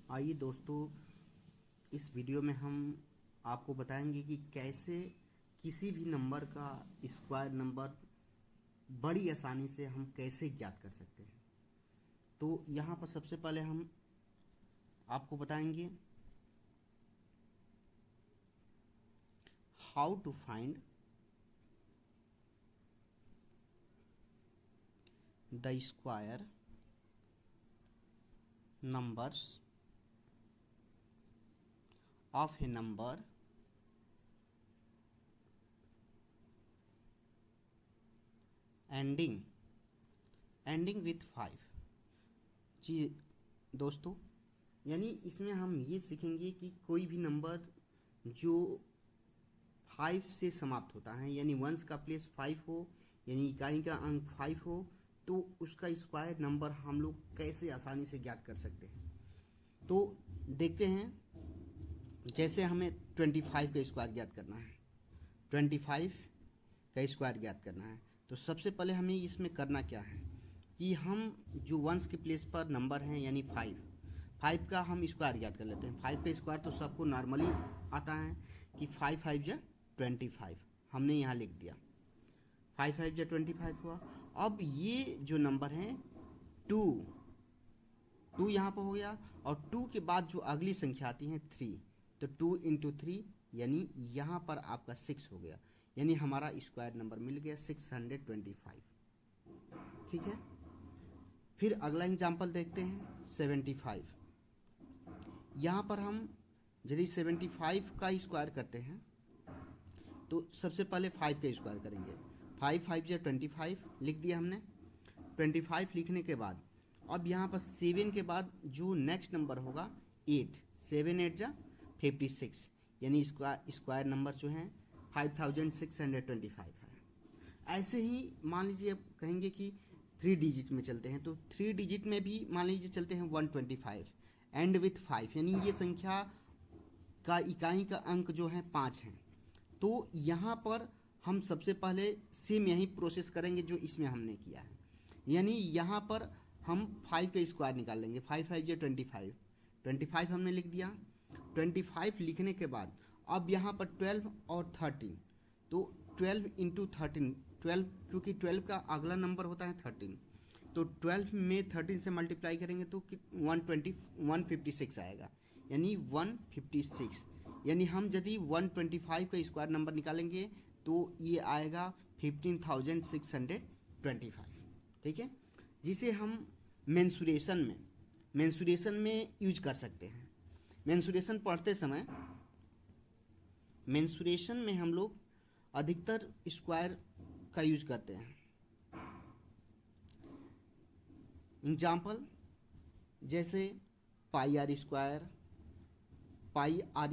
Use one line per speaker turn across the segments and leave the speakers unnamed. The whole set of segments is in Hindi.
आइए दोस्तों, इस वीडियो में हम आपको बताएंगे कि कैसे किसी भी नंबर का स्क्वायर नंबर बड़ी आसानी से हम कैसे ज्ञात कर सकते हैं। तो यहाँ पर सबसे पहले हम आपको बताएंगे how to find the square numbers of a number ending with 5। जी दोस्तों, यानी इसमें हम ये सीखेंगे कि कोई भी नंबर जो 5 से समाप्त होता है, यानी वंस का प्लेस 5 हो, यानी इकाई का अंक 5 हो, तो उसका स्क्वायर नंबर हम लोग कैसे आसानी से ज्ञात कर सकते हैं। तो देखते हैं, जैसे हमें 25 का स्क्वायर ज्ञात करना है, 25 का स्क्वायर ज्ञात करना है, तो सबसे पहले हमें इसमें करना क्या है कि हम जो वंस के प्लेस पर नंबर हैं, यानी 5 का हम स्क्वायर ज्ञात कर लेते हैं। 5 का स्क्वायर तो सबको नॉर्मली आता है कि 5 5 जा 25, हमने यहाँ लिख दिया 5 5 जा 25 हुआ। अब ये जो नंबर है 2 यहाँ पर हो गया, और 2 के बाद जो अगली संख्या आती है 3, तो 2 इंटू 3 यानी यहाँ पर आपका 6 हो गया, यानी हमारा स्क्वायर नंबर मिल गया 625। ठीक है, फिर अगला एग्जाम्पल देखते हैं 75। यहाँ पर हम यदि 75 का स्क्वायर करते हैं तो सबसे पहले 5 का स्क्वायर करेंगे। 5 5 जा 25 लिख दिया हमने। 25 लिखने के बाद अब यहाँ पर 7 के बाद जो नेक्स्ट नंबर होगा 8, 7 8 जा 56, यानी स्क्वायर नंबर जो है 5625 है। ऐसे ही मान लीजिए अब कहेंगे कि 3 डिजिट में चलते हैं, तो 3 डिजिट में भी मान लीजिए चलते हैं 125 एंड विथ 5, यानी ये संख्या का इकाई का अंक जो है 5 है। तो यहाँ पर हम सबसे पहले सेम यही प्रोसेस करेंगे जो इसमें हमने किया है, यानी यहाँ पर हम 5 का स्क्वायर निकाल लेंगे। 5 5 जा 25, 25 हमने लिख दिया। 25 लिखने के बाद अब यहाँ पर 12 और 13, तो 12 इंटू 13, 12 क्योंकि 12 का अगला नंबर होता है 13, तो 12 में 13 से मल्टीप्लाई करेंगे तो 156 आएगा, यानी 156। यानी हम यदि 125 का स्क्वायर नंबर निकालेंगे तो ये आएगा 15625। ठीक है, जिसे हम मेंसुरेशन में यूज कर सकते हैं। मेंसुरेशन पढ़ते समय मेंसुरेशन में हम लोग अधिकतर स्क्वायर का यूज करते हैं। एग्जाम्पल जैसे पाई आर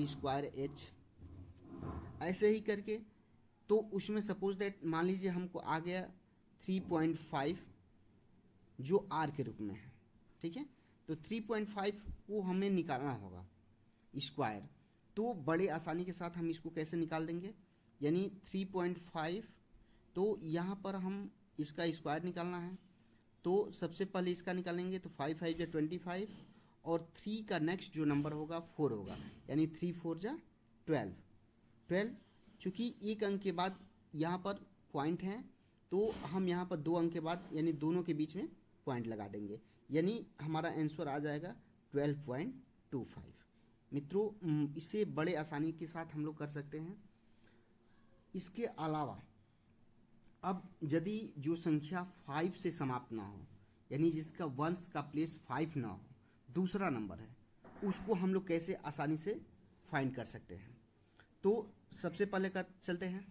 स्क्वायर एच, ऐसे ही करके। तो उसमें सपोज दैट मान लीजिए हमको आ गया 3.5 जो आर के रूप में है। ठीक है, तो 3.5 को हमें निकालना होगा स्क्वायर, तो बड़े आसानी के साथ हम इसको कैसे निकाल देंगे, यानी 3.5, तो यहाँ पर हम इसका स्क्वायर निकालना है, तो सबसे पहले इसका निकालेंगे, तो 5 5 जा 25 और 3 का नेक्स्ट जो नंबर होगा 4 होगा, यानी 3 4 जा 12। चूंकि एक अंक के बाद यहाँ पर पॉइंट है, तो हम यहाँ पर 2 अंक के बाद यानी दोनों के बीच में पॉइंट लगा देंगे, यानी हमारा आंसर आ जाएगा 12.25। मित्रों, इसे बड़े आसानी के साथ हम लोग कर सकते हैं। इसके अलावा अब यदि जो संख्या 5 से समाप्त ना हो, यानी जिसका वंश का प्लेस 5 ना हो, दूसरा नंबर है, उसको हम लोग कैसे आसानी से फाइंड कर सकते हैं। तो सबसे पहले का चलते हैं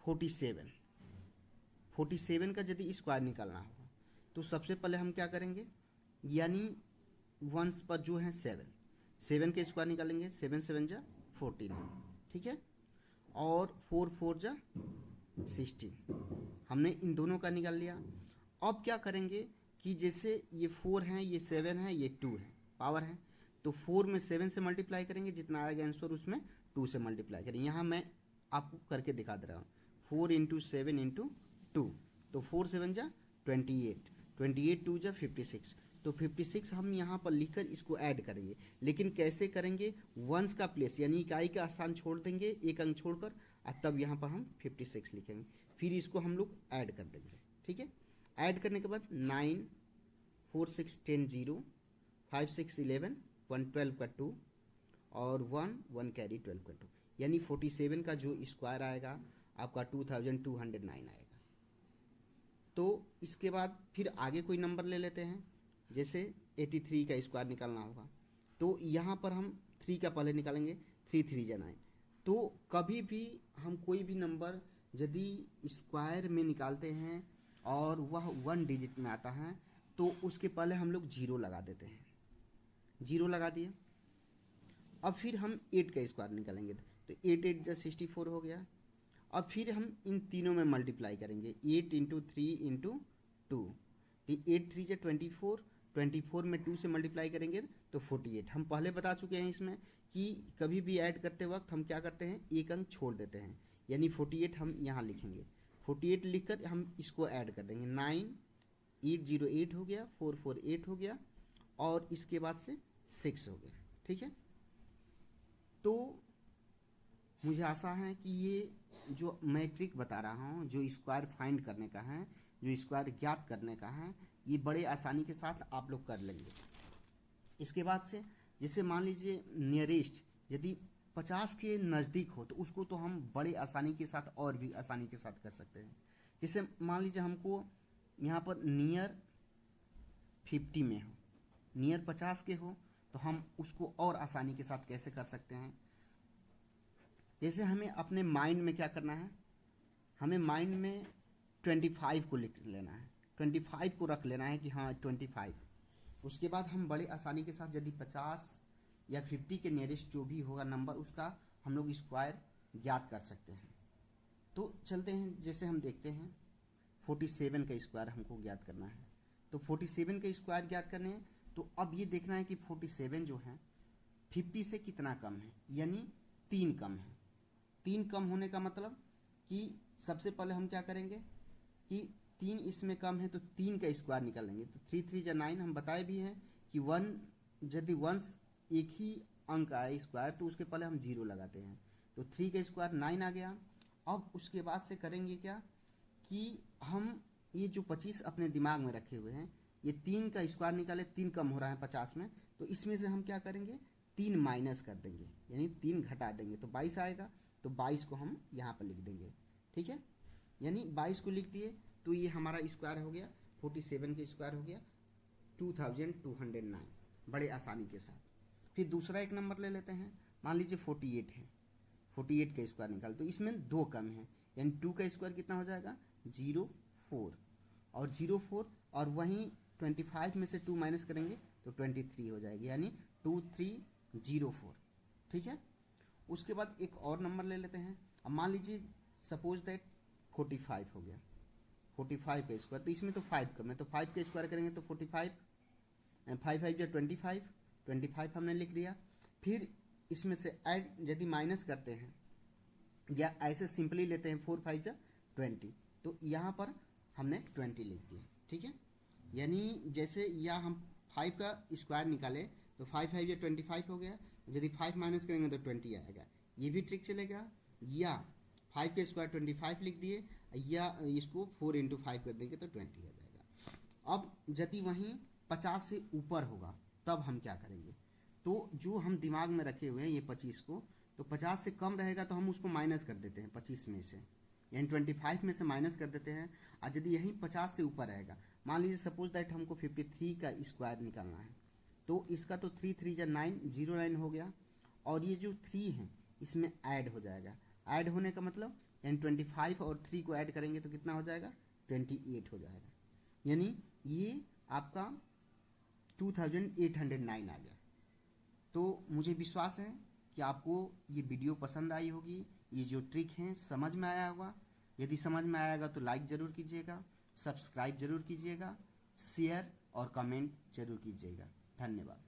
47 का यदि स्क्वायर निकालना हो तो सबसे पहले हम क्या करेंगे, यानी वंस पर जो है 7 के स्क्वायर निकालेंगे। 7 7 जा 14, ठीक है, और 4 4 जा 16, हमने इन दोनों का निकाल लिया। अब क्या करेंगे कि जैसे ये 4 है, ये 7 है, ये 2 है, पावर है, तो 4 में 7 से मल्टीप्लाई करेंगे, जितना आएगा आंसर उसमें 2 से मल्टीप्लाई करेंगे। यहाँ मैं आपको करके दिखा दे रहा हूँ, 4 इंटू 7 इंटू 2, तो 4 7 जा 28, 28 2 जा 56, तो 56 हम यहाँ पर लिखकर इसको ऐड करेंगे, लेकिन कैसे करेंगे, वंस का प्लेस यानी इकाई का स्थान छोड़ देंगे एक अंक छोड़कर, और तब यहाँ पर हम 56 लिखेंगे, फिर इसको हम लोग ऐड कर देंगे। ठीक है, ऐड करने के बाद 9 4 6 10 0 5 6 11 1 12 का 2 और 1 कैरी 12 का 2, यानी 47 का जो स्क्वायर आएगा आपका 2209 आएगा। तो इसके बाद फिर आगे कोई नंबर ले लेते हैं, जैसे 83 का स्क्वायर निकालना होगा, तो यहाँ पर हम 3 का पहले निकालेंगे, 3 3 जा 9। तो कभी भी हम कोई भी नंबर यदि स्क्वायर में निकालते हैं और वह 1 डिजिट में आता है तो उसके पहले हम लोग 0 लगा देते हैं, 0 लगा दिए। अब फिर हम 8 का स्क्वायर निकालेंगे, तो 8 8 जा 64 हो गया। अब फिर हम इन तीनों में मल्टीप्लाई करेंगे, 8 इंटू 3 इंटू 2, 8 3 जा 24, 24 में 2 से मल्टीप्लाई करेंगे तो 48। हम पहले बता चुके हैं इसमें कि कभी भी ऐड करते वक्त हम क्या करते हैं, एक अंक छोड़ देते हैं, यानी 48 हम यहाँ लिखेंगे, 48 लिखकर हम इसको ऐड कर देंगे, 9 8 0 8 हो गया, 4 4 8 हो गया, और इसके बाद से 6 हो गया। ठीक है, तो मुझे आशा है कि ये जो मैं ट्रिक बता रहा हूँ, जो स्क्वायर फाइंड करने का है, जो स्क्वायर ज्ञात करने का है, ये बड़े आसानी के साथ आप लोग कर लेंगे। इसके बाद से जैसे मान लीजिए नियरेस्ट यदि 50 के नज़दीक हो तो उसको तो हम बड़े आसानी के साथ और भी आसानी के साथ कर सकते हैं। जैसे मान लीजिए हमको यहाँ पर नियर 50 में हो, नियर 50 के हो, तो हम उसको और आसानी के साथ कैसे कर सकते हैं, जैसे हमें अपने माइंड में क्या करना है, हमें माइंड में 25 को लिख लेना है, 25 को रख लेना है कि हाँ 25। उसके बाद हम बड़े आसानी के साथ यदि 50 या 50 के नियरेस्ट जो भी होगा नंबर, उसका हम लोग स्क्वायर ज्ञात कर सकते हैं। तो चलते हैं, जैसे हम देखते हैं 47 का स्क्वायर हमको ज्ञात करना है, तो 47 का स्क्वायर ज्ञात करने हैं, तो अब ये देखना है कि 47 जो है 50 से कितना कम है, यानी 3 कम है। 3 कम होने का मतलब कि सबसे पहले हम क्या करेंगे कि 3 इसमें कम है तो 3 का स्क्वायर निकालेंगे, तो 3 3 जा 9। हम बताए भी हैं कि 1 यदि वंस एक ही अंक आए स्क्वायर तो उसके पहले हम 0 लगाते हैं, तो 3 का स्क्वायर 9 आ गया। अब उसके बाद से करेंगे क्या कि हम ये जो 25 अपने दिमाग में रखे हुए हैं, ये 3 का स्क्वायर निकाले, 3 कम हो रहा है 50 में, तो इसमें से हम क्या करेंगे, 3 माइनस कर देंगे, यानी 3 घटा देंगे, तो 22 आएगा। तो 22 को हम यहाँ पर लिख देंगे। ठीक है, यानी 22 को लिख दिए तो ये हमारा स्क्वायर हो गया, 47 का स्क्वायर हो गया 2209, बड़े आसानी के साथ। फिर दूसरा एक नंबर ले लेते हैं, मान लीजिए 48 है, 48 का स्क्वायर निकाल, तो इसमें 2 कम है, यानी 2 का स्क्वायर कितना हो जाएगा, 04, और 04 और वहीं 25 में से 2 माइनस करेंगे तो 23 हो जाएगी, यानी 2304। ठीक है, उसके बाद एक और नंबर ले लेते हैं। अब मान लीजिए सपोज दैट 45 हो गया, 45 का स्क्वायर, तो इसमें तो 5 कम है, तो 5 का स्क्वायर करेंगे तो 45, 5 5 या 25, 25 हमने लिख दिया। फिर इसमें से ऐड यदि माइनस करते हैं या ऐसे सिंपली लेते हैं 4 5 या 20, तो यहाँ पर हमने 20 लिख दिया। ठीक है, यानी जैसे या हम 5 का स्क्वायर निकाले तो 5 5 या 25 हो गया, यदि 5 माइनस करेंगे तो 20 आएगा, ये भी ट्रिक चलेगा। या 5 का स्क्वायर 25 लिख दिए, या इसको 4 इंटू 5 कर देंगे तो 20 आ जाएगा। अब यदि वहीं 50 से ऊपर होगा तब हम क्या करेंगे, तो जो हम दिमाग में रखे हुए हैं ये 25 को, तो 50 से कम रहेगा तो हम उसको माइनस कर देते हैं 25 में से, यानी 25 में से माइनस कर देते हैं। और यदि यही 50 से ऊपर रहेगा, मान लीजिए सपोज दैट हमको 53 का स्क्वायर निकालना है, तो इसका तो 3 3 जा 9, 09 हो गया, और ये जो 3 है इसमें ऐड हो जाएगा। ऐड होने का मतलब यानी 25 और 3 को ऐड करेंगे तो कितना हो जाएगा, 28 हो जाएगा, यानी ये आपका 2809 आ गया। तो मुझे विश्वास है कि आपको ये वीडियो पसंद आई होगी, ये जो ट्रिक हैं समझ में आया होगा। यदि समझ में आएगा तो लाइक ज़रूर कीजिएगा, सब्सक्राइब ज़रूर कीजिएगा, शेयर और कमेंट ज़रूर कीजिएगा। धन्यवाद।